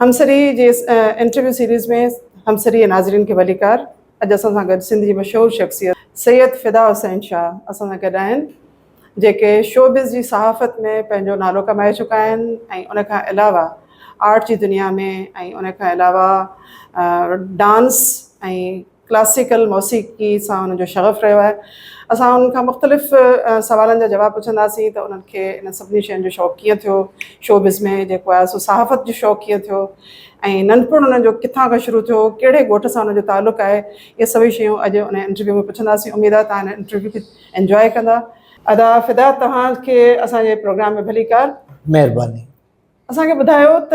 हमसरी जे interview series में हमसरी नाज़रीन के वलीकार अॼु असां सां गॾु सिंध जी मशहूरु शख़्सियत सैयद फिदा हुसैन शाह असां सां गॾु आहिनि, जेके शोबिज़ जी सहाफ़त में पंहिंजो नालो कमाए चुका आहिनि ऐं उन खां अलावा आर्ट जी दुनिया में ऐं उन खां अलावा डांस ऐं क्लासिकल मौसीक़ी सां उन्हनि जो शग़फ़ रहियो आहे। असां उन्हनि खां मुख़्तलिफ़ सवालनि जा जवाब पुछंदासीं त उन्हनि खे इन सभिनी शयुनि जो शौक़ु कीअं थियो, शोबिज़ में जेको आहे सो सहाफ़त जो शौक़ु कीअं थियो ऐं नंढपण उन्हनि जो किथां खां शुरू थियो, कहिड़े ॻोठ सां उन्हनि जो तालुक़ु आहे, इहे सभई शयूं अॼु उन इंटरव्यू में पुछंदासीं। उमेदु आहे तव्हां हिन इंटरव्यू खे एंजॉय कंदा। अदा फिदा तव्हांखे असांजे प्रोग्राम में भली कार महिरबानी। असांखे ॿुधायो त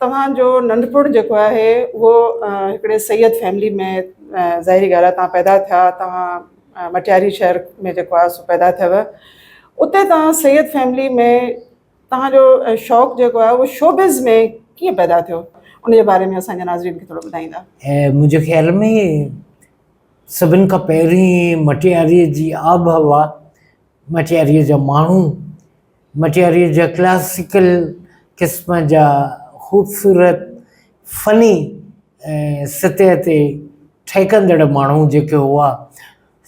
तव्हांजो नंढपण जेको आहे उहो हिकिड़े सैयद फैमिली में ज़ाहिरी ॻाल्हि आहे तव्हां पैदा थिया, तव्हां मटियारी शहर में जेको आहे सो पैदा थियव। उते तव्हां सैयद फैमिली में तव्हांजो शौक़ु जेको आहे उहो शोबिज़ में कीअं पैदा थियो, उनजे बारे में असांजे नाज़रीन खे थोरो ॿुधाईंदा। मुंहिंजे ख़्याल में सभिनि खां पहिरीं मटियारीअ जी आब हवा, मटियारीअ जा माण्हू, मटियारीअ जा क्लासिकल क़िस्म जा ख़ूबसूरत फ़नी सतह ते ठहिकंदड़ माण्हू जेके हुआ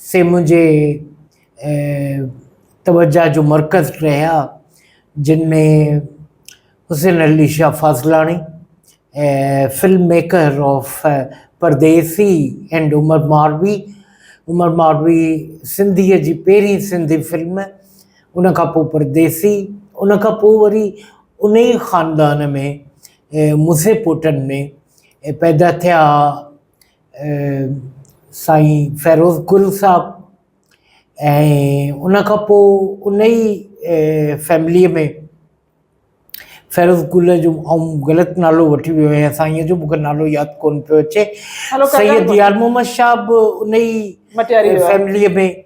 से मुंहिंजे तवज्जा जो मर्कज़ रहिया, जिन में Hussain Ali Shah Fazlani, film maker of Pardesi and Umar Marvi सिंधीअ जी पहिरीं सिंधी फिल्म, उन खां पोइ परदेसी, उन खां पोइ वरी उन ई ख़ानदान में मूसे पोटनि में पैदा थिया साईं फ़ैरोज़ गुल साहब, ऐं उन खां पोइ उन ई फैमिलीअ में फ़ैरोज़ गुल जो ऐं ग़लति नालो वठी वियो आहियां साईंअ जो, मूंखे नालो यादि कोन पियो अचे। सैयद यार मोहम्मद शाह बि उन ई फैमिलीअ में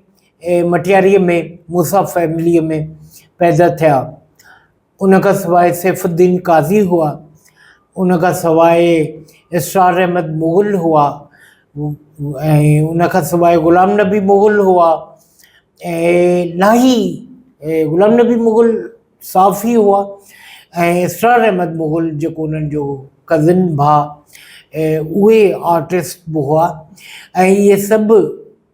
मटियारीअ में मूसा फैमिलीअ में पैदा थिया। उन खां सवाइ सैफुद्दीन काज़ी हुआ, उन खां सवाइ इसरार अहमद मुग़ल हुआ, ऐं उन खां सवाइ ग़ुलाम नबी मुग़ल हुआ, ऐं इलाही ग़ुलाम नबी मुग़ल साफ़ी हुआ, ऐं इसरार अहमद मुग़ल जेको उन्हनि जो कज़िन भाउ, उहे आर्टिस्ट बि हुआ। ऐं इहे सभु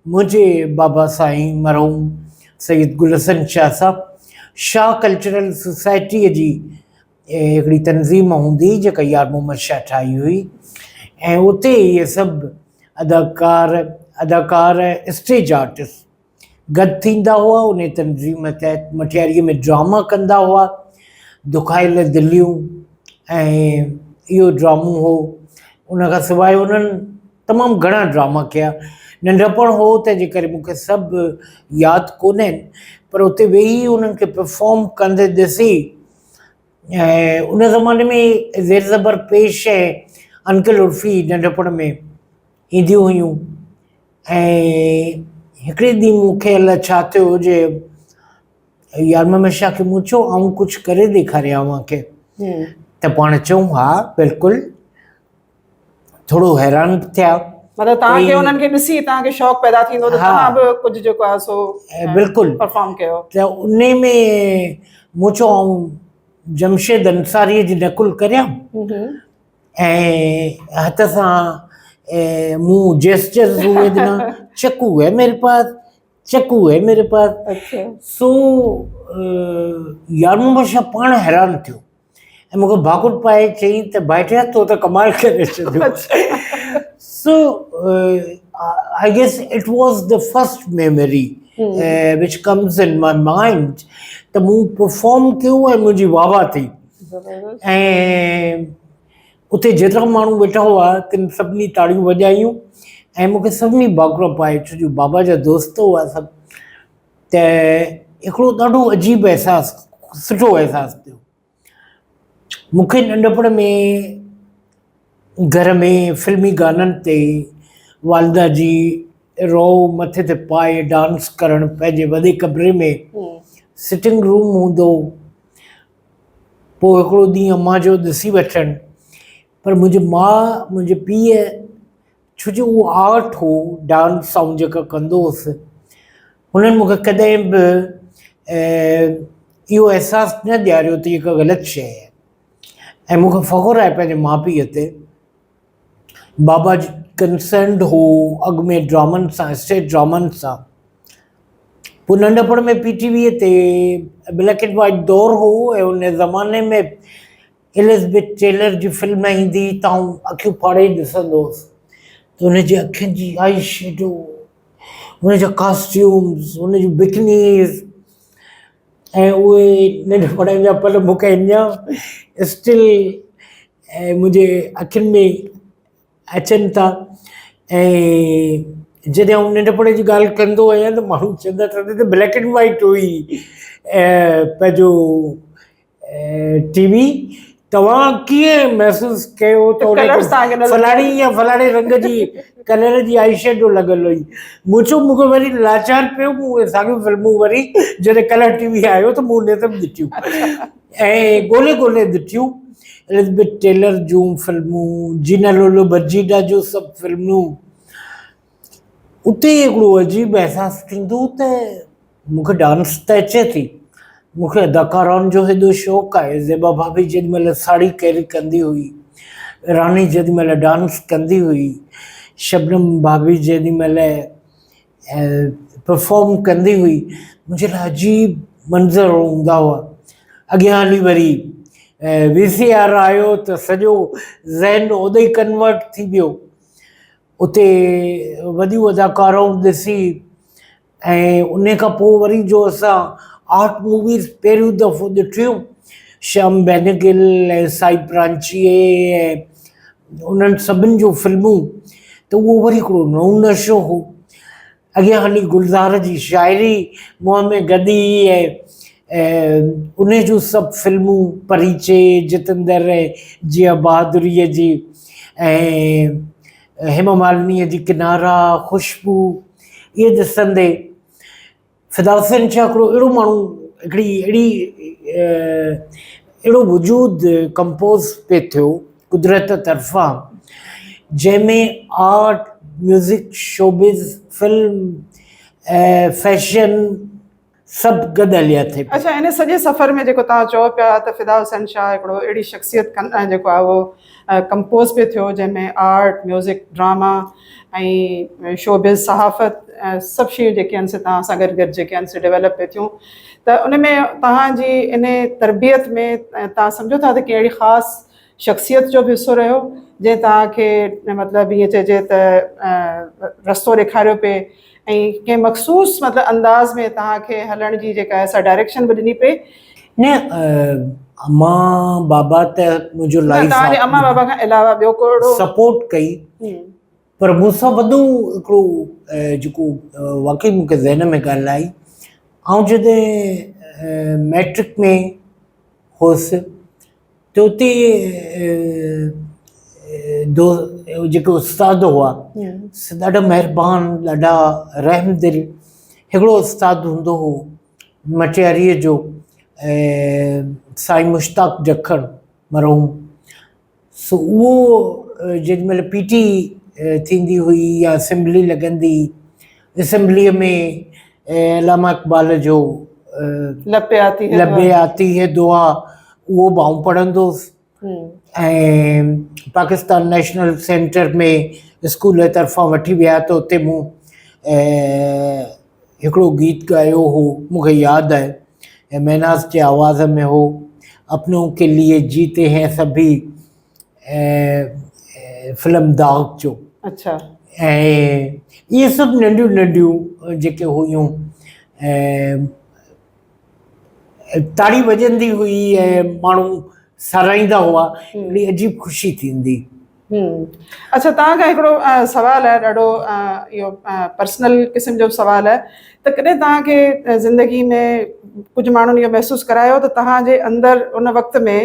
मुंहिंजे बाबा साईं मरहूम सैयद गुल हसन शाह साहब शाह कल्चरल सोसाइटीअ जी हिकिड़ी तनज़ीम हूंदी जेका यार मोहम्मद शाह ठाही हुई, ऐं उते इहे सभु अदाकार स्टेज आर्टिस्ट गॾु थींदा हुआ। उन तनज़ीम तहत मटियारीअ में ड्रामा कंदा हुआ, दुखाइल दिलियूं, ऐं इहो ड्रामो हो। उन खां सवाइ उन्हनि तमामु घणा ड्रामा कया। नंढपण हो तंहिंजे करे मूंखे सभु यादि कोन आहिनि, पर उते वेही उन्हनि खे परफॉर्म कंदे ॾिसी, ऐं उन ज़माने में ज़ेर ज़बर पेश ऐं अंकल उर्फ़ी नंढपण में ईंदियूं हुयूं। ऐं हिकिड़े ॾींहुं मूंखे अलाए छा थियो हुजे, यार मोहम्मद शाह खे मूं चयो आऊं कुझु करे ॾेखारियां मूंखे, त पाण चऊं हा बिल्कुलु। थोरो हैरान थिया, मतलब तव्हांखे उन्हनि खे ॾिसी तव्हांखे शौक़ु पैदा थींदो त तव्हां बि कुझु जेको आहे सो बिल्कुलु परफॉर्म कयो। त उन में मूं चयो आऊं जमशेद अंसारीअ जी नकुल करियां, ऐं हथ सां मूं जेस्चर्स हुए ॾिना, चकू है मेरे पास, चकू है मेरे पास। सो यार मोहम्मद शाह पाण हैरान थियो ऐं मूंखे भाकुर पाए चई त भाइटिया तो त कमाल करे छॾियो। So I guess it was the first memory which comes in my mind त मूं परफॉर्म कयो ऐं मुंहिंजी वाह थी। ऐं उते जेतिरा माण्हू वेठा हुआ तिन सभिनी ताड़ियूं वॼायूं ऐं मूंखे सभिनी भाकुर पाए छॾियो, बाबा जा दोस्त हुआ सभु। त हिकिड़ो ॾाढो अजीब अहसासु, सुठो अहसासु थियो मूंखे। नंढपण में घर में फिल्मी गाननि ते वालदा जी रो मथे ते पाए डांस करणु, पंहिंजे वॾे कमरे में सिटिंग रूम हूंदो, पोइ हिकिड़ो ॾींहुं अम्मा जो ॾिसी वठणु। पर मुंहिंजी माउ, मुंहिंजे पीउ, छो जो उहो आर्ट हो डांस ऐं जेका कंदो हुउसि, हुननि मूंखे कॾहिं बि इहो अहसासु न ॾियारियो त इहा का ग़लति शइ आहे। ऐं मूंखे फ़ख़ुरु आहे पंहिंजे माउ पीउ ते। बाबा कंसर्न्ड हो अॻु में ड्रामनि सां, स्टेज ड्रामनि सां। पोइ नंढपण में PTV ते ब्लैक एंड वाइट दौर हो ऐं उन ज़माने में एलिज़ाबेथ टेलर जी फिल्म ईंदी त आउं अखियूं फाड़े ॾिसंदो हुउसि। त हुनजी अखियुनि जी आई शेडो, हुनजा कॉस्ट्यूम्स, हुनजी बिकनीज़ ऐं उहे नंढपण जा पल मूंखे अञा स्टिल मुंहिंजे अखियुनि में अचनि था। ऐं जॾहिं आउं नंढपण जी ॻाल्हि कंदो आहियां त माण्हू चवंदा त ब्लैक एंड वाइट हुई पंहिंजो TV। तव्हां कीअं महसूसु कयो त कलर्स तव्हांखे हुनखे नज़र फलाणी या फलाणे रंग जी कलर जी आई शेडो लॻल हुई? मूंखे वरी लाचार पियो। मूं उहे साॻियूं फिल्मूं वरी जॾहिं कलर TV आयो त मूं उन ते बि ॾिठियूं ऐं ॻोल्हे ॻोल्हे ॾिठियूं। एलिज़ाबेथ टेलर जूं फिल्मूं, जीना लोलो बर्जीडा जूं सभु फिल्मूं। उते हिकिड़ो अजीब अहसासु थींदो त मूंखे डांस त अचे थी, मूंखे अदाकारनि जो हेॾो शौक़ु आहे। ज़ेबा भाभी जेॾी महिल साड़ी कैरी कंदी हुई, रानी जेॾी महिल डांस कंदी हुई, शबनम भाभी जेॾी महिल परफॉर्म कंदी हुई, मुंहिंजे लाइ अजीब मंज़र हूंदा हुआ। अॻियां हली वरी VCR आयो त सॼो ज़हन ओॾे ई कन्वर्ट थी वियो। उते वॾियूं अदाकाराऊं ॾिसी ऐं उन खां पोइ वरी जो असां आर्ट मूवीज़ पहिरियों दफ़ो ॾिठियूं, श्याम बेनेगल ऐं साई प्रांचीअ ऐं उन्हनि सभिनि जूं फिल्मूं, त उहो वरी हिकिड़ो नओं नशो हो। अॻियां हली गुलज़ार जी शाइरी, मोहम्मद गदी ऐं उन जूं सभु फिल्मूं, परीचे, जितेंद्र ऐं जिया बहादुरीअ जी, ऐं हेमा मालिनीअ जी किनारा, खुशबू, इहे ॾिसंदे फिदा हुसैन शाह हिकिड़ो अहिड़ो माण्हू, अहिड़ो वजूद कंपोज़ पे थियो कुदरत तरफ़ां, जंहिंमें art, music, showbiz, film, fashion सभु गॾु हलिया थिए। अच्छा, इन सॼे सफ़र में जेको तव्हां चओ पिया त फिदा हुसैन शाह हिकिड़ो अहिड़ी शख़्सियत जेको आहे उहो कंपोज़ पियो थियो, जंहिंमें आर्ट, म्यूज़िक, ड्रामा ऐं शोबिज़, सहाफ़त, सभु शयूं जेके आहिनि से तव्हां सां गॾु जेके आहिनि से डेवलप पिए थियूं। त उन में तव्हांजी इन तरबियत में तव्हां सम्झो था त कहिड़ी ख़ासि शख़्सियत जो बि हिसो रहियो जंहिं तव्हांखे मतिलबु ईअं चइजे त रस्तो ॾेखारियो पिए ऐं कंहिं मख़सूस मतिलबु अंदाज़ में तव्हांखे हलण जी जेका आहे सा डायरेक्शन बि ॾिनी पई? न, अम्मा बाबा त मुंहिंजो लाइफ तव्हांजे अम्मा बाबा खां अलावा ॿियो को सपोर्ट कई, पर मूंसां वॾो हिकिड़ो जेको वाक़ई मूंखे ज़हन में ॻाल्हि आई, ऐं जॾहिं मैट्रिक में हुउसि त उते जेके उस्ताद हुआ ॾाढा महिरबानी, ॾाढा रहमदिल। हिकिड़ो उस्तादु हूंदो हो मटियारीअ जो, साईं मुश्ताक जखड़ मरहूम। सो उहो जेॾीमहिल PT थींदी हुई या असेंबली लॻंदी, असेंबलीअ में अलामा इक़बाल जो लबे आती है दुआ, उहो बि आउं पढ़ंदो हुउसि। ऐं पाकिस्तान नेशनल सेंटर में स्कूल जे तरफ़ां वठी विया त उते मूं हिकिड़ो गीत ॻायो हो, मूंखे यादि आहे, ऐं महनाज़ जे आवाज़ में हो, अपनों के लिए जीते हैं सभी, फिल्म दाग जो। अच्छा। ऐं इहे सभु नंढियूं नंढियूं जेके हुयूं, ताड़ी वॼंदी हुई ऐं माण्हू साराईंदा हुआ, अहिड़ी अजीब ख़ुशी थींदी। अच्छा, तव्हांखां हिकिड़ो सवाल आहे, ॾाढो इहो पर्सनल क़िस्म जो सवाल आहे, त कॾहिं तव्हांखे ज़िंदगी में कुझु माण्हुनि इहो महसूसु करायो त तव्हांजे अंदरि उन वक़्त में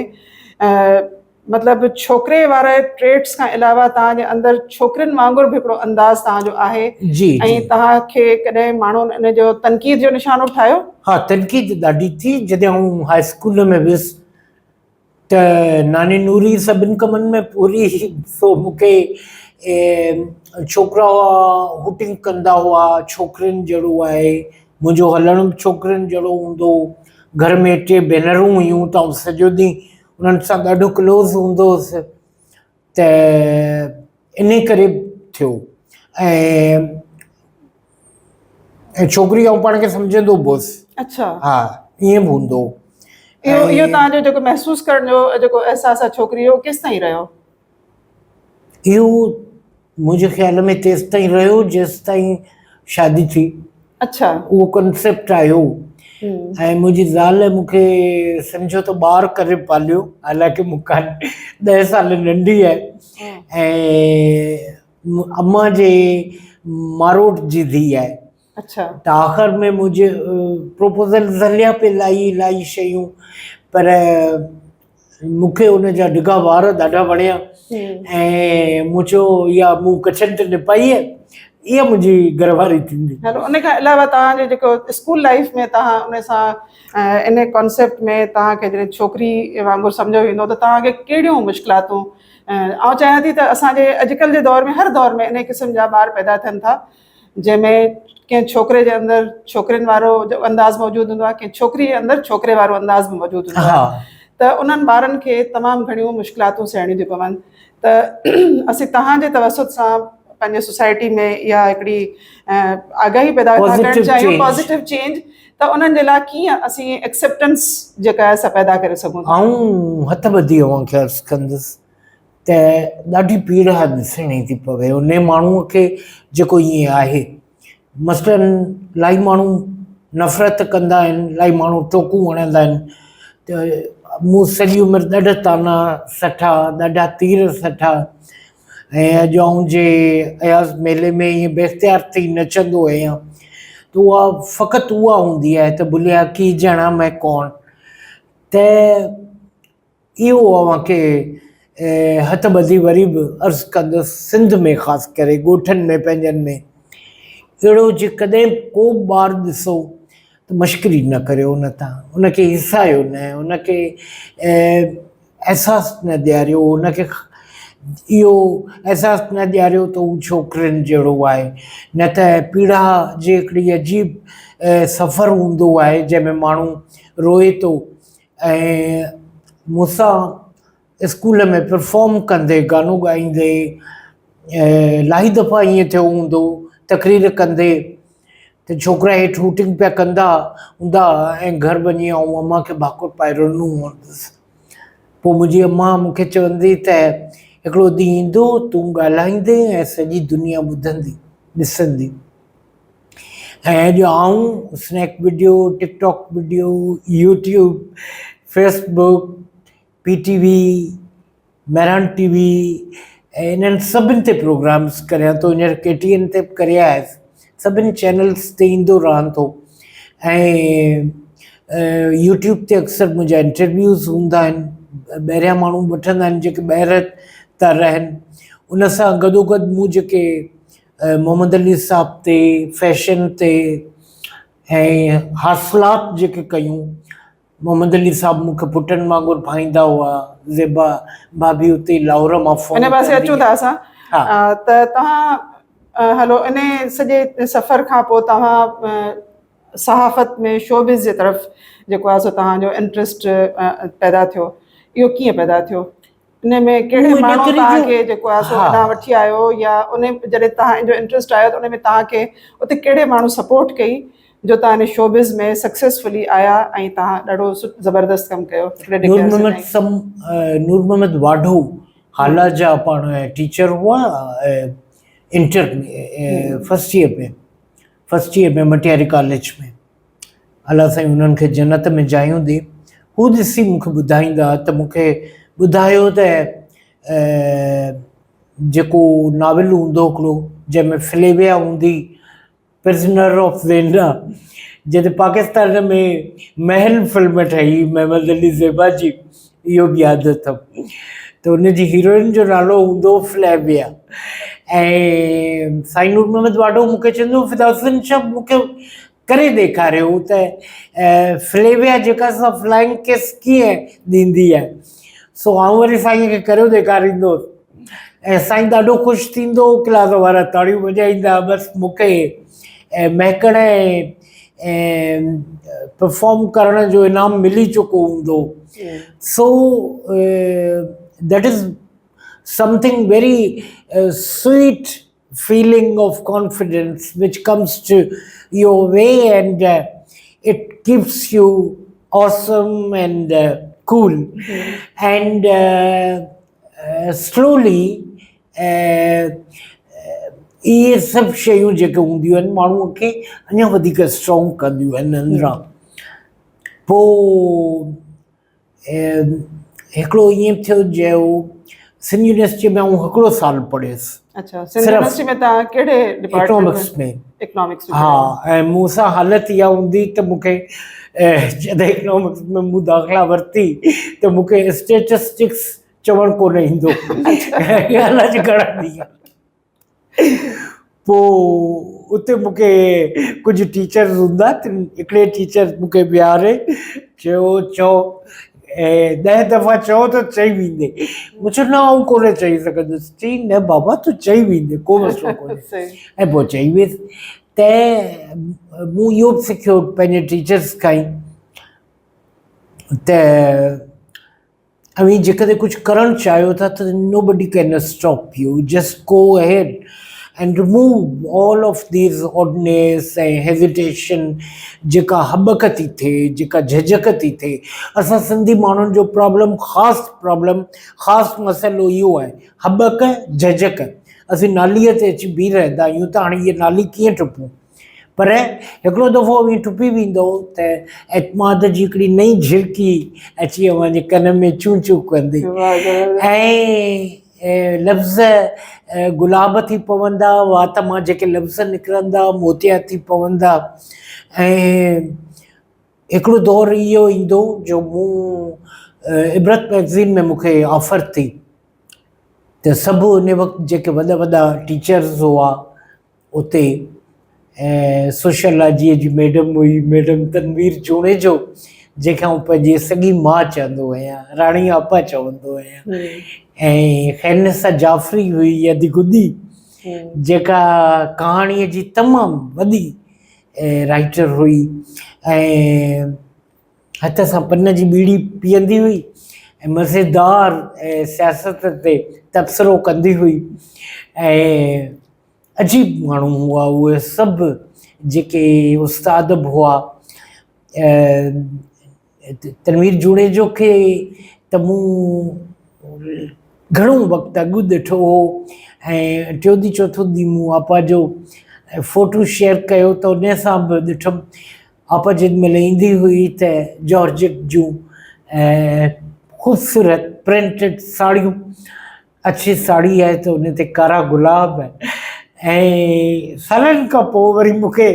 मतिलबु छोकिरे वारे ट्रेट्स खां अलावा तव्हांजे अंदरि छोकिरियुनि वांगुरु बि हिकिड़ो अंदाज़ तव्हांजो आहे, ऐं तव्हांखे कॾहिं माण्हुनि इन जो तनक़ीद जो निशानो ठाहियो? हा, तनक़ीद ॾाढी थी। जॾहिं आउं हाई स्कूल में वियुसि त नानी नूरी सभिनि कमनि में पूरी, सो मूंखे छोकिरा हुआ हुटिंग कंदा हुआ, छोकिरियुनि जहिड़ो आहे, मुंहिंजो हलणु बि छोकिरियुनि जहिड़ो हूंदो, घर में 2 भेनरूं हुयूं त सॼो ॾींहुं उन्हनि सां ॾाढो क्लोज़ हूंदो हुउसि त इन करे थियो। ऐं छोकिरी ऐं पाण खे सम्झंदो बि हुउसि। अच्छा, हा, ईअं बि हूंदो हो। इहो तव्हांजो जेको महसूसु करण जो जेको अहसासु आहे छोकिरी जो केसि ताईं रहियो? इहो मुंहिंजे ख़्याल में तेसि ताईं रहियो जेसि ताईं शादी थी। अच्छा। उहो कंसेप्ट आयो। ऐं मुंहिंजी ज़ाल मूंखे सम्झो त ॿार करे पालियो, हालांकि मूंखां 10 साल नंढी आहे ऐं अम्मा जे मारोट जी धीउ आहे। अच्छा। त आख़िर में मुंहिंजे प्रोपोज़ल हलिया पिया इलाही शयूं, पर मूंखे उन जा डिघा वार ॾाढा वणिया ऐं मूं चयो इहा मूं कछनि ते निपाई आहे, इहा मुंहिंजी घरवारी थींदी। हलो, उन खां अलावा तव्हांजे जेको स्कूल लाइफ में तव्हां उन सां इन कॉन्सेप्ट में तव्हांखे जॾहिं छोकिरी वांगुरु सम्झो वेंदो त तव्हांखे कहिड़ियूं मुश्किलातूं, आउं चाहियां थी त असांजे अॼुकल्ह जे दौर में हर दौर में इन क़िस्म जा ॿार पैदा थियनि था जंहिंमें कंहिं छोकिरे जे अंदरि छोकिरियुनि वारो जो अंदाज़ मौजूदु हूंदो आहे, कंहिं छोकिरी जे अंदरि छोकिरे वारो अंदाज़ बि मौजूदु हूंदो आहे। त उन्हनि ॿारनि खे तमामु घणियूं मुश्किलातूं सहणियूं थियूं पवनि। त असीं तव्हांजे तवसुत सां पंहिंजे सोसाइटी में इहा हिकिड़ी आगाही पैदा था करणु चाहियूं, पॉज़िटिव चेंज, त उन्हनि जे लाइ कीअं असीं एक्सेप्टेंस जेका आहे असां पैदा करे सघूं था? ऐं हथ ॿधी अव्हांखे अर्ज़ु कंदुसि त ॾाढी पीड़ ॾिसणी थी पवे उन माण्हूअ खे जेको ईअं आहे। मसलन इलाही माण्हू नफ़रत कंदा आहिनि, इलाही माण्हू टोकूं हणंदा आहिनि, त मूं सॼी उमिरि ॾाढा ताना सठा, ॾाढा तीर सठा, ऐं अॼु आउं जे अयाज़ मेले में ईअं बेख़्तियार थी नचंदो आहियां त उहा फ़क़ति उहा हूंदी आहे त बुलिया की ॼणा मैं कौन। त इहो अव्हांखे हथ ॿधी वरी बि अर्ज़ु कंदुसि, सिंध में ख़ासि करे ॻोठनि में पंहिंजनि में अहिड़ो जे कॾहिं को बि ॿारु ॾिसो त मश्करी न करियो उन तां, उनखे हिसायो न, उनखे अहसासु न ॾियारियो, उनखे इहो अहसासु न ॾियारियो त हू छोकिरियुनि जहिड़ो आहे, न त पीड़ा जी हिकिड़ी अजीब सफ़र हूंदो आहे जंहिंमें माण्हू रोए थो। ऐं मूंसां स्कूल में परफॉर्म कंदे, गानो ॻाईंदे इलाही दफ़ा ईअं थियो हूंदो, तक़रीर कंदे त छोकिरा हेठि हूटिंग पिया कंदा हूंदा ऐं घर वञी ऐं अम्मा खे भाकुर पाए रुनू हूंदुसि। पोइ मुंहिंजी अम्मा मूंखे चवंदी त हिकिड़ो ॾींहुं ईंदो तूं ॻाल्हाईंदे ऐं सॼी दुनिया ॿुधंदी ॾिसंदी। ऐं अॼु आऊं snack video, TikTok video, YouTube, Facebook, PTV, मेरान TV ऐं इन्हनि सभिनि ते प्रोग्राम्स करियां थो। हींअर KTN ते बि करिया आहे, सभिनी चैनल्स ते ईंदो रहनि थो। ऐं यूट्यूब ते अक्सर मुंहिंजा इंटरव्यूज़ हूंदा आहिनि, ॿाहिरियां माण्हू वठंदा आहिनि जेके ॿाहिरि था रहनि। उन सां गॾोगॾु मूं जेके मोहम्मद अली साहब ते, फैशन ते ऐं हासिलात जेके कयूं, मोहम्मद अली साहब मूंखे पुटनि वांगुरु भाईंदा हुआ, ज़ेबा भाभी उते लाहौर मां फ़ोन इन पासे अचूं था असां। त तव्हां हलो इन सॼे सफ़र खां पोइ तव्हां सहाफ़त में शोबिज़ जे तरफ़ जेको आहे सो तव्हांजो इंट्रस्ट पैदा थियो, इहो कीअं पैदा थियो? इन में कहिड़े माण्हू तव्हांखे जेको आहे सो अञा वठी आयो, या उन जॾहिं तव्हांजो इंट्रस्ट आयो त उन में तव्हांखे उते कहिड़े माण्हू सपोर्ट कई जो तव्हां इन शोबिज़ में सक्सेसफुली आया ऐं तव्हां ॾाढो ज़बरदस्त कमु कयो? नूर मोहम्मद वाढो हाला जा पाण टीचर हुआ इंटर में, फर्स्ट ईयर में मटियारी कॉलेज में। अलाह साईं उन्हनि खे जन्नत में जायूं ॾे। हू ॾिसी मूंखे ॿुधाईंदा त मूंखे ॿुधायो त जेको नाविल हूंदो हिकिड़ो जंहिंमें फ्लेविया हूंदी, प्रिज़नर ऑफ ज़ेना, जॾहिं पाकिस्तान में महल फिल्म ठही मोहम्मद अली ज़ेबा जी, इहो बि यादि अथमि। त उनजी हीरोइन जो नालो हूंदो फ्लेविया। ऐं साईं नूर मोहम्मद वाढो मूंखे चवंदो फिदाउद्दीन शाह मूंखे करे ॾेखारियो त फ्लेविया जेका असां फ्लाइंग किस कीअं ॾींदी आहे। सो आउं वरी साईं खे करे ॾेखारींदो ऐं साईं ॾाढो ख़ुशि थींदो, क्लास वारा ताड़ियूं वॼाईंदा, बसि मूंखे महकण परफॉर्म करण जो इनाम मिली चुको हूंदो. So that is something very sweet feeling of confidence which comes to your way, and it keeps you awesome and cool. And slowly इहे सभु शयूं जेके हूंदियूं आहिनि माण्हूअ खे अञा वधीक स्ट्रॉन्ग कंदियूं आहिनि अंदरां. पोइ हिकिड़ो ईअं थियो जो सिंध यूनिवर्सिटी में आउं हिकिड़ो साल पढ़ियुसि. अच्छा, सिंध यूनिवर्सिटी में तव्हां कहिड़े इकोनॉमिक्स में? इकोनॉमिक्स में. हा, ऐं मूं सां हालति इहा हूंदी त मूंखे जॾहिं इकोनॉमिक्स में मूं दाख़िला वरिती त मूंखे स्टेटिस्टिक्स चवणु कोन ईंदो. ॻाल्हि खणंदी आहे. पोइ उते मूंखे कुझु टीचर्स हूंदा त हिकिड़े टीचर मूंखे बीहारे चयो 10 दफ़ा चओ त चई वेंदे. मूं चयो न आउं कोन चई सघंदुसि. चई न बाबा तूं चई वेंदे, को मसइलो कोन्हे. ऐं पोइ चई वियसि. त मूं इहो बि सिखियो पंहिंजे टीचर्स खां ई त अवी जेकॾहिं कुझु करणु चाहियो था त nobody can stop you. Just go ahead and remove all of these oddness ऐं hesitation जेका हॿक थी थिए, जेका झझक थी थिए. असां सिंधी माण्हुनि जो ख़ासि मसइलो इहो आहे, हॿक झझक. असीं नालीअ ते अची बीह रहंदा आहियूं त हाणे इहा नाली कीअं टुपूं. पर हिकिड़ो दफ़ो ईअं टुपी वेंदो त एतमाद जी हिकिड़ी नई झिरकी अची अव्हांजे कन में चूं चूं कंदी. ऐं लफ़्ज़ गुलाब थी पवंदा, वात मां जेके लफ़्ज़ निकिरंदा मोतिया थी पवंदा. ऐं हिकिड़ो दौरु इहो ईंदो जो मूं इबरत मैगज़ीन में मूंखे ऑफर थी त सभु उन वक़्तु जेके वॾा वॾा टीचर्स हुआ उते, ऐं सोशलॉजीअ जी मैडम हुई, मैडम तनवीर जूणेजो, जंहिंखे आउं पंहिंजी सॻी माउ चवंदो आहियां, राणी आपा चवंदो आहियां. ऐं खैनिसा जाफ़री हुई अदी गुदी, जेका कहाणीअ जी तमामु वॾी राइटर हुई ऐं हथ सां पन जी बीड़ी पीअंदी हुई ऐं मज़ेदार सियासत ते तबसरो कंदी हुई. ऐं अजीब माण्हू हुआ उहे सभु जेके उस्ताद बि हुआ. तनवीर जूणेजो खे त मूं घणो वक़्तु अॻु ॾिठो हो ऐं टियों ॾींहुं चौथों ॾींहुं मूं आपा जो फ़ोटो शेयर कयो त उन सां बि ॾिठुमि. आपा जेॾी महिल ईंदी हुई त जॉर्जेट जूं ख़ूबसूरत प्रिंटेड साड़ियूं, अच्छी साड़ी आहे त उन ते कारा गुलाब. ऐं सालनि खां पोइ वरी मूंखे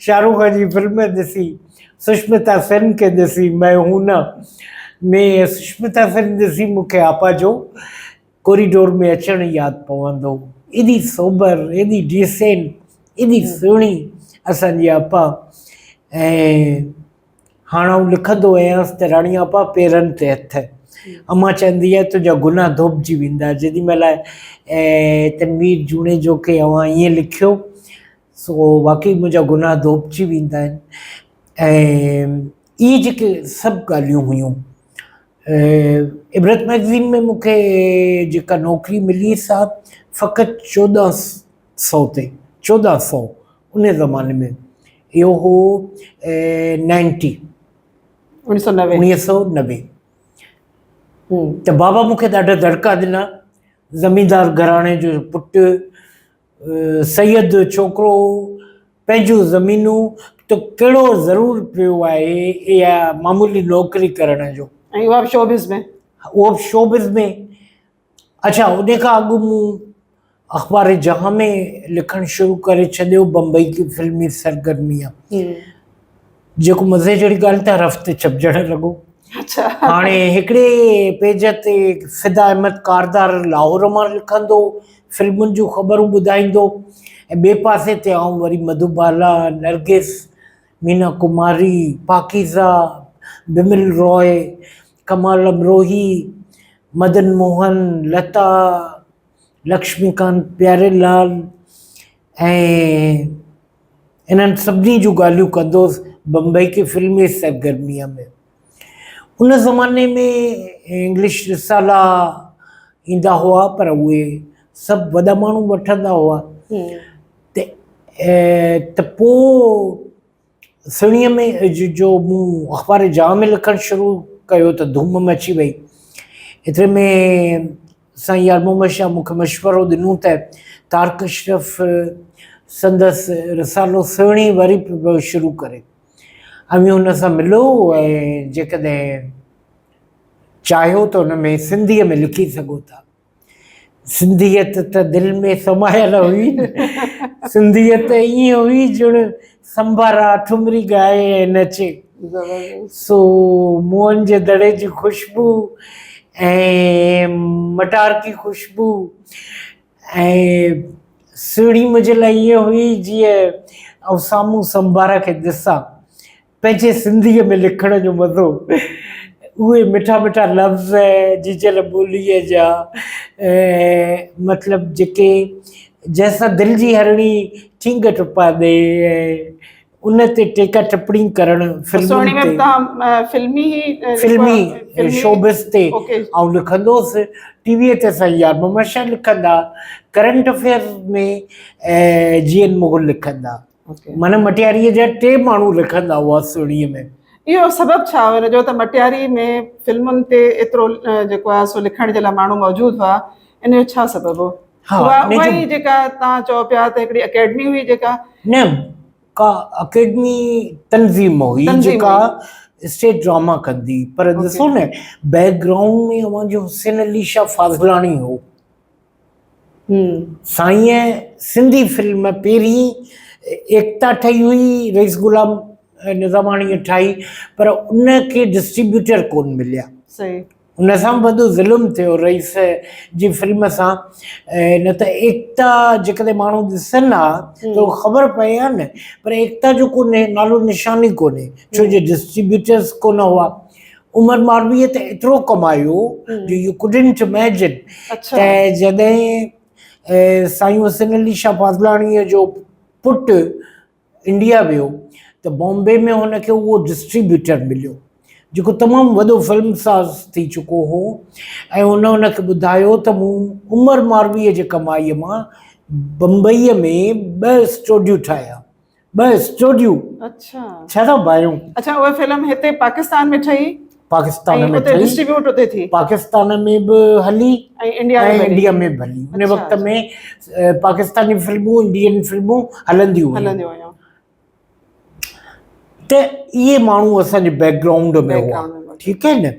शाहरुख़ खान जी फिल्म ॾिसी, सुष्मिता सेन खे ॾिसी, मैं हूं न में सुष्मिता सेन ॾिसी मूंखे आपा जो कॉरिडोर में अचणु यादि पवंदो. एॾी सोबर, एॾी डिसेंट, एॾी सुहिणी असांजी आपा. ऐं हाणे आउं लिखंदो आहियांसि त राणी आपा पेरनि ते हथ. अम्मा चवंदी आहे तुंहिंजा गुनाह धोपिजी वेंदा. जेॾी महिल तनवीर जूणेजो खे अव्हां ईअं लिखियो सो वाक़ई मुंहिंजा गुनाह धोपिजी वेंदा आहिनि. ऐं इहे जेके सभु ॻाल्हियूं हुयूं. इबरत मैगज़ीन में मूंखे जेका नौकिरी मिली सा फ़क़ति 1400 ते, 1400 उन ज़माने में. इहो हो 1990. त बाबा मूंखे ॾाढा दड़का ॾिना. ज़मींदार घराणे जो पुटु, सैयद छोकिरो, पंहिंजूं ज़मीनूं, त कहिड़ो ज़रूरु पियो आहे इहा मामूली नौकिरी करण जो. ऐं उहा बि शोबिज़ में. उहो बि शोबिज़ में. अच्छा, उन खां अॻु मूं अख़बार जहां में लिखणु शुरू करे छॾियो, बम्बई की फिल्मी सरगर्मियां, जेको मज़े जहिड़ी ॻाल्हि त हफ़्ते छपजणु लॻो. हाणे हिकिड़े पेज ते फ़िदा अहमद कारदार लाहौर मां लिखंदो, फिल्मुनि जूं ख़बरूं ॿुधाईंदो, ऐं ॿिए पासे ते आउं वरी मधुबाला, नरगिस, मीना कुमारी, पाकीज़ा, बिमल रॉय, कमाल अमरोही, मदन मोहन, लता, लक्ष्मीकांत प्यारेलाल ऐं इन्हनि सभिनी जूं ॻाल्हियूं कंदोसि. बम्बई की फिल्मी सरगर्मिया में। उन ज़माने में इंग्लिश रिसाला ईंदा हुआ पर उहे सभु वॾा माण्हू वठंदा हुआ। त पोइ सिणीअ में जो मूं अख़बार जहां में लिखणु शुरू कयो त धूम मची वई। एतिरे में साईं यार मोहम्मद शाह मूंखे मशवरो ॾिनो त तारक अशरफ संदसि रिसालो सिणी वरी पियो शुरू करे। अमी हुन सां मिलो ऐं जेकॾहिं चाहियो त हुन में सिंधीअ में लिखी सघो था। सिंधियत त दिलि में समायल हुई, सिंधियत ईअं हुई ॼण संभारा ठुमरी ॻाए ऐं नचे। सो मोहन जे दड़े जी ख़ुशबू ऐं मटार की ख़ुशबू ऐं सिड़ी मुंहिंजे लाइ ईअं हुई जीअं ऐं साम्हूं संभारा खे ॾिसां। पंहिंजे सिंधीअ में लिखण जो मज़ो, उहे मिठा मिठा लफ़्ज़ जीजल ॿोलीअ जा मतिलबु जेके जंहिंसां दिलि जी हरणी ठींग टुपा ॾे ऐं उन ते टेका टिप्पणी करणु फिल्मी शोबिस ते ऐं लिखंदो हुउसि। टीवीअ ते साईं यार मोहम्मद शाह लिखंदा, करंट अफेयर में जीएन मोहन लिखंदा, माना मटियारीअ जा 3 माण्हू लिखंदा हुआ सुहिणीअ में। इहो सबबु छा हुयो जो त मटियारी में फिल्मुनि ते एतिरो जेको आहे सो लिखण जे लाइ माण्हू मौजूदु हुआ, इन जो छा सबबु हो? उहा जेका तव्हां चओ पिया त हिकिड़ी अकेडमी हुई जेका न का अकेडमी तंज़ीम हुई जेका स्टेज ड्रामा कंदी, पर ॾिसो न बैकग्राउंड में अवांजो हुसैन अली शाह फाज़लाणी हो। साईं सिंधी फिल्म पहिरीं एकता ठही हुई, रईस गुलाम निज़ामाणीअ ठाही, पर उनखे डिस्ट्रीब्यूटर कोन मिलिया। सही, उन सां वॾो ज़ुल्म थियो रईस जी फिल्म सां। न त एकता जेकॾहिं माण्हू ॾिसनि हा त ख़बर पए हा न, पर एकता जो कोन्हे, नालो निशान ई कोन्हे, छो जो डिस्ट्रीब्यूटर्स कोन हुआ। उमर मालवीअ त एतिरो कमायो जो यू कुडंट इमेजिन। त जॾहिं साईं हुसैन अली शाह फाज़लाणीअ जो पुटु इंडिया वियो त बॉम्बे में हुनखे उहो डिस्ट्रीब्यूटर मिलियो जेको तमामु वॾो फिल्म साज़ थी चुको हो, ऐं हुनखे ॿुधायो त मूं उमर मालवीअ जे कमाईअ मां बम्बईअ में 2 स्टूडियो ठाहिया। 2 स्टूडियो। अच्छा, छा था ॿाहियूं? अच्छा, उहा फिल्म हिते पाकिस्तान में ठही, पाकिस्तान में ठही, डिस्ट्रीब्यूट उते थी, पाकिस्तान में बि हली ऐं इंडिया में बि हली। उन वक़्त में पाकिस्तानी फिल्मूं इंडियन फिल्मूं हलंदियूं हुयूं। त इहे माण्हू असांजे बैकग्राउंड में हुआ, ठीकु आहे न।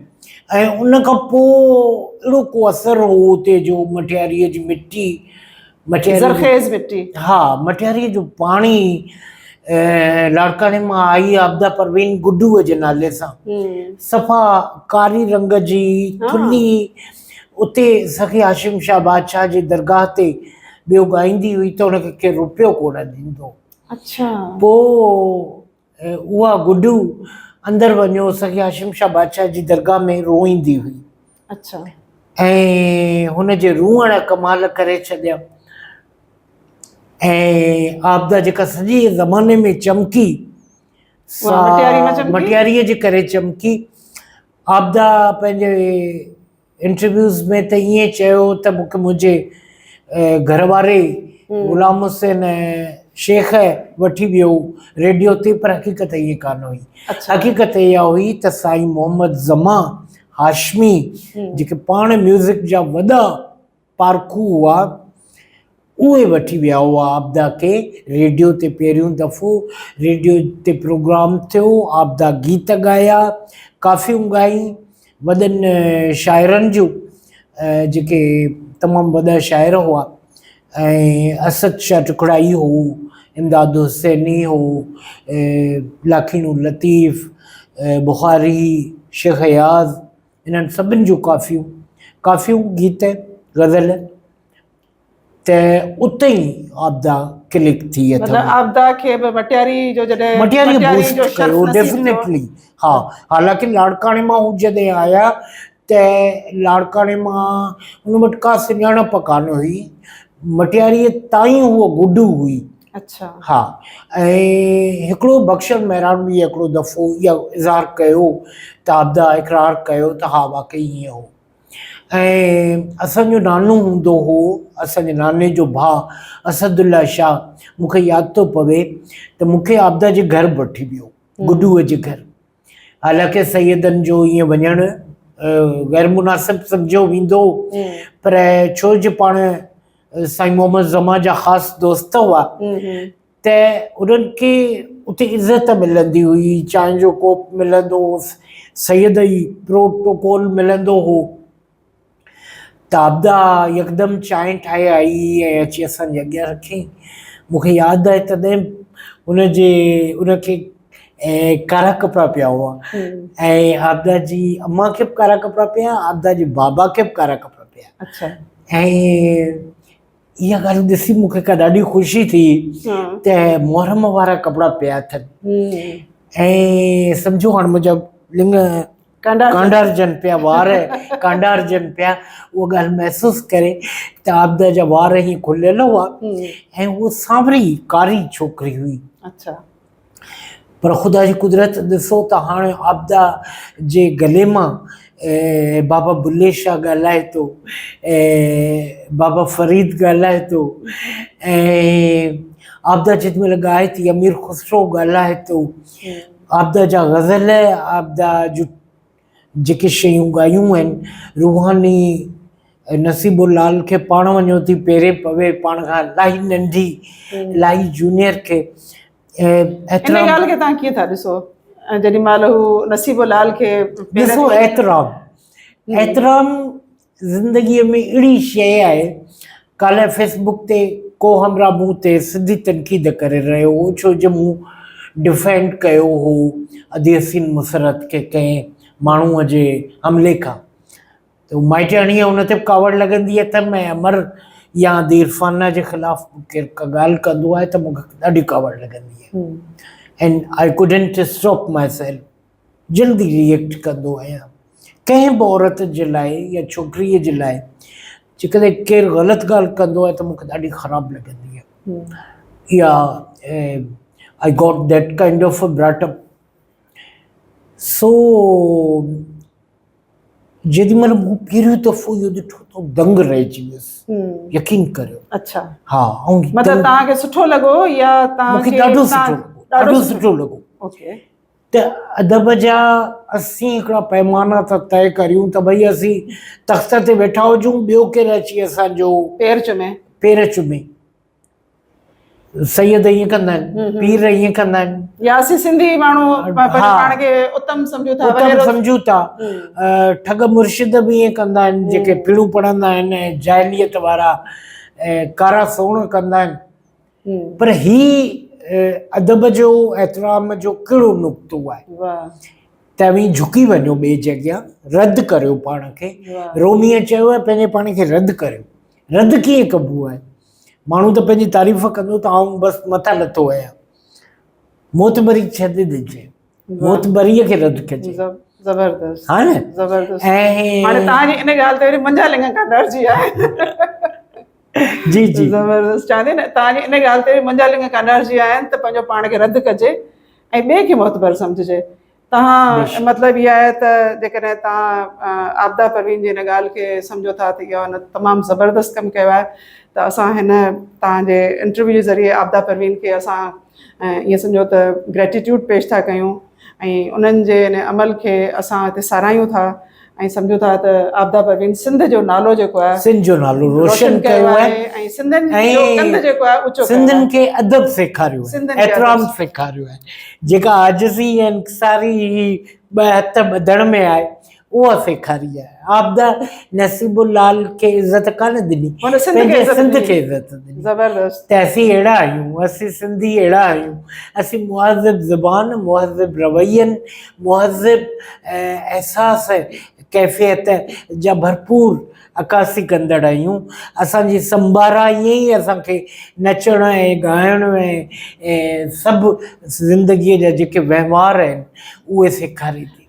ऐं उन खां पोइ अहिड़ो को असरु हो उते जो मटियारीअ जी मिटी, ज़रख़ेज़ मिटी, हा, मटियारीअ जो पाणी लाड़काने मां आई आबदा परवीन गुड्डूअ जे नाले सां, सफ़ा कारी रंग जी थुल्ही, उते सखी हाशिम शाह बादशाह जी दरगाह ते ॿियो ॻाईंदी हुई त हुनखे केरु रुपयो कोन ॾींदो। अच्छा, पोइ उहा गुड्डू अंदरि वञो सखी हाशिम शाह बादशाह जी दरगाह में रोईंदी हुई। अच्छा, ऐं हुनजे रूअण कमाल करे छॾिया। ऐं आबदा जेका सॼे ज़माने में चमकी, मटियारीअ जे करे चमकी। आबदा पंहिंजे इंटरव्यूज़ में त ईअं चयो त मूंखे मुंहिंजे घर वारे गुलाम हुसैन शेख वठी वियो रेडियो ते, पर हक़ीक़त ईअं कान हुई। हक़ीक़त इहा हुई त साईं मोहम्मद ज़मा हाशमी जेके पाण म्यूज़िक जा वॾा पारखू हुआ, उहे वठी विया हुआ आबदा खे रेडियो ते। पहिरियों दफ़ो रेडियो ते प्रोग्राम थियो, आबदा गीत ॻाया, काफ़ियूं ॻायूं वॾनि शाइरनि जूं, जेके तमामु वॾा शाइर हुआ। ऐं असद शाह टुकड़ाई हो, इमदाद हुसैनी हो, लाखीनू लतीफ़, बुखारी, शेख याज़, इन्हनि सभिनि जूं काफ़ियूं गीत गज़ल। त उते ई आबदा क्लिक थी अथव। आबदा खे मटियारी जो जॾहिं बूस्ट कयो डेफिनेटली। हा, हालांकि लाड़काणे मां हू जॾहिं आया त लाड़काणे मां हुन वटि का सुञाणप कान हुई, मटियारीअ ताईं उहो गुड्डू हुई। अच्छा। हा। ऐं हिकिड़ो बख़्शन महिराण बि हिकिड़ो दफ़ो इहा इज़हार कयो त आबदा इक़रार कयो त हा वाक़ई ईअं हो। ऐं असांजो नानो हूंदो हो, असांजे नाने जो भाउ असदुल्ला शाह, मूंखे यादि थो पवे त मूंखे आबदा जे घर बि वठी वियो, गुडूअ जे घर। हालांकि सैयदनि जो ईअं वञणु ग़ैर मुनासिब सम्झो वेंदो, पर छो जो पाण साईं मोहम्मद ज़मा जा ख़ासि दोस्त हुआ त उन्हनि खे उते इज़त मिलंदी हुई, चांहि जो कोप मिलंदो हो, सैयदई प्रोटोकॉल मिलंदो हो। त आबदा यकदमि चांहि ठाहे आई ऐं अची असांजे अॻियां रखी। मूंखे यादि आहे तॾहिं उनखे कारा कपिड़ा पिया हुआ ऐं आबदा जी अम्मा खे बि कारा कपिड़ा पिया, आबदा जे बाबा खे बि कारा कपिड़ा पिया। अच्छा। ऐं इहा ॻाल्हि ॾिसी मूंखे का ॾाढी ख़ुशी थी त मुहर्रम वारा कपिड़ा पिया अथनि ऐं सम्झो हाणे मुंहिंजा लिङ कांडारजनि पिया, वार कांडारजनि पिया। उहा ॻाल्हि महसूसु करे त आबदा जा वार ई खुलियल हुआ ऐं उहा सांवरी कारी छोकिरी हुई। अच्छा। पर ख़ुदा जी कुदरत ॾिसो त हाणे आबदा जे गले मां बाबा बुल्ले शाह ॻाल्हाए थो, बाबा फरीद ॻाल्हाए थो, ऐं आबदा जेॾीमहिल ॻाए थी अमीर ख़ुसरो ॻाल्हाए थो। आबदा जा ग़ज़ल, आबदा जूं जेके शयूं ॻायूं आहिनि, रूहानी नसीबुलाल खे पाण वञो थी पेरे पवे, पाण खां इलाही नंढी, इलाही जूनियर खे। इन ॻाल्हि खे तव्हां कीअं था ॾिसो जेॾी महिल हू नसीबुलाल खे ॾिसो, एतिराम ज़िंदगीअ में अहिड़ी शइ आहे। काल्ह फेसबुक ते को हमरा मूं ते सिधी तनक़ीद करे रहियो हो, छो जो मूं डिफेंड कयो हो अदीयसीन मुसरत खे कंहिं माण्हूअ जे हमले खां। त माइटियाणीअ हुन ते कावड़ लॻंदी आहे त मैं अमर या इरफाना जे ख़िलाफ़ केरु का ॻाल्हि कंदो आहे त मूंखे ॾाढी कावड़ लॻंदी आहे and I couldn't stop my self, जल्दी रिएक्ट कंदो आहियां कंहिं बि औरत जे लाइ या छोकिरीअ जे लाइ। जेकॾहिं केरु ग़लति ॻाल्हि कंदो आहे त मूंखे ॾाढी ख़राबु लॻंदी आहे। Yeah I got that kind of a brought up. So जेॾीमहिल मूं पहिरियों दफ़ो इहो ॾिठो त दंग रहिजी वियुसि, यकीन करियो। अच्छा। हा, ऐं मतिलबु तव्हांखे सुठो लॻो या मूंखे ॾाढो सुठो लॻो, ॾाढो सुठो लॻो। ओके। त अदब जा असीं हिकिड़ा पैमाना था तय करियूं त भई असीं तख़्त ते वेठा हुजूं, ॿियो केरु अची असांजो पेर चुमे। सैयद ईअं कंदा आहिनि, पीर ईअं कंदा आहिनि, या असीं सिंधी माण्हू पाण खे उत्तम सम्झूं था, उत्तम सम्झूं था। ठग मुर्शिद बि ईअं कंदा आहिनि, जेके पीड़ूं पढ़ंदा आहिनि ऐं जाहिलियत वारा कारा सोण कंदा आहिनि। पर ही अदब जो, एतिराम जो कहिड़ो नुक़्तो आहे। तव्हीं झुकी वञो ॿिए जे अॻियां, रद्द करियो पाण खे। रोमीअ चयो आहे पंहिंजे पाण खे रद्द करियो। रद्द कीअं कबो आहे? माण्हू त पंहिंजी तारीफ़ कंदो त आउं बसि मथां लथो आहियां। मोतबरी छॾे ॾिजे, मोतबरीअ खे रद्द कजे। ज़बरदस्त। हा न? ज़बरदस्त। हाणे तव्हांजी इन ॻाल्हि ते वरी मुंहिंजा लिङ कांडारजी आहे। जी जी। ज़बरदस्त। चवां न तव्हांजी इन ॻाल्हि ते मुंहिंजा लिङ कांडारजी आहिनि त पंहिंजो पाण खे रद्द कजे ऐं ॿिए खे मोतबर सम्झिजे। तव्हां मतिलबु इहा आहे त जेकॾहिं तव्हां आबदा परवीन जी हिन ॻाल्हि खे सम्झो था त इहा तमामु ज़बरदस्त कमु कयो आहे। त असां हिन तव्हांजे इंटरव्यू जे ज़रिए आबदा परवीन खे असां ईअं सम्झो त ग्रेटिट्यूड पेश था कयूं ऐं उन्हनि जे इन अमल खे असां हिते सारायूं था ऐं सम्झूं था त आबदा परवीन सिंध जो नालो जेको आहे, सिंध जो नालो रोशन कयो आहे ऐं सिंधियुनि जो कंध जेको आहे ऊचो, सिंधियुनि खे अदब सेखारियो आहे, एतिराम सेखारियो आहे। जेका आजिज़ी ऐं इंकिसारी ॿ हथ ॿधण में आहे उहा सेखारी आहे। आबदा नसीबुलाल खे इज़त कान ॾिनी, पंहिंजे सिंध खे इज़त ॾिनी। ज़बरदस्त। त असीं अहिड़ा आहियूं, असीं सिंधी अहिड़ा आहियूं। असीं मुहज़िब ज़बान, मुहज़िब रवैयनि, मुहज़िब एहसास कैफ़ियत जा भरपूर अकासी कंदड़ आहियूं। असांजी संभारा ईअं ई असांखे नचण ऐं ॻाइण ऐं सभु ज़िंदगीअ जा जेके वहिंवार आहिनि उहे सेखारे थी।